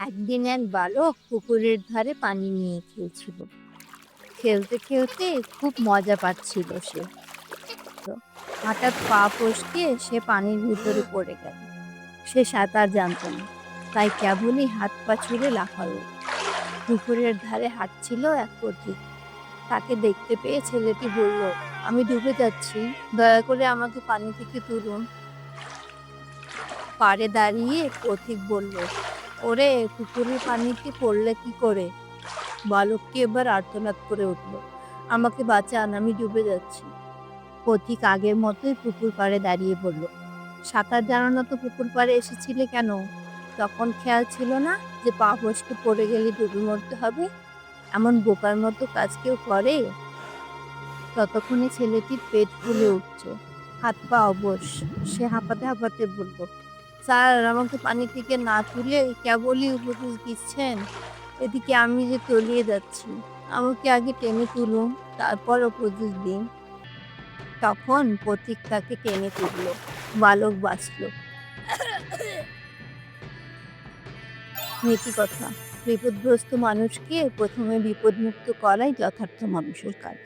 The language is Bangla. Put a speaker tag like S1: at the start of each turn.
S1: একদিন এক বালক পুকুরের ধারে পানি নিয়ে খেলছিল। খেলতে খেলতে খুব মজা পাচ্ছিল সে। তো হঠাৎ পা ফসকে সে পানির ভিতরে পড়ে গেল। সে সাঁতার জানত না, তাই কেবলই হাত পা ছুড়ে লাফালো। পুকুরের ধারে হাঁটছিল এক পথিক। তাকে দেখতে পেয়ে ছেলেটি বলল, আমি ডুবে যাচ্ছি, দয়া করে আমাকে পানি থেকে তুলুন। পাড়ে দাঁড়িয়ে পথিক বলল, ওরে, পুকুরের পানিতে পড়লে কি করে? বালকটি এবার আর্তনাদ করে উঠল, আমাকে বাঁচান, আমি ডুবে যাচ্ছি। পথিক আগের মতোই পুকুর পাড়ে দাঁড়িয়ে বলল, সাঁতার জানো না তো পুকুর পাড়ে এসেছিলে কেন? তখন খেয়াল ছিল না যে পা ফসকে পড়ে গেলে ডুবে মরতে হবে? এমন বোকার মতো কাজ কেউ করে? ততক্ষণে ছেলেটির পেট ফুলে উঠছে, হাত পা অবশ। সে হাঁপাতে হাঁপাতে বলল, স্যার, আমাকে পানি থেকে না তুলে কেবলই উপদেশ দিচ্ছেন? এদিকে আমি যে তলিয়ে যাচ্ছি, আমাকে আগে টেনে তুলুন, তারপর উপদেশ দিন। তখন পথিক তাকে টেনে তুলল। বালক বাঁচল। নীতি কথা, বিপদগ্রস্ত মানুষকে প্রথমে বিপদমুক্ত করাই যথার্থ মানুষের কাজ।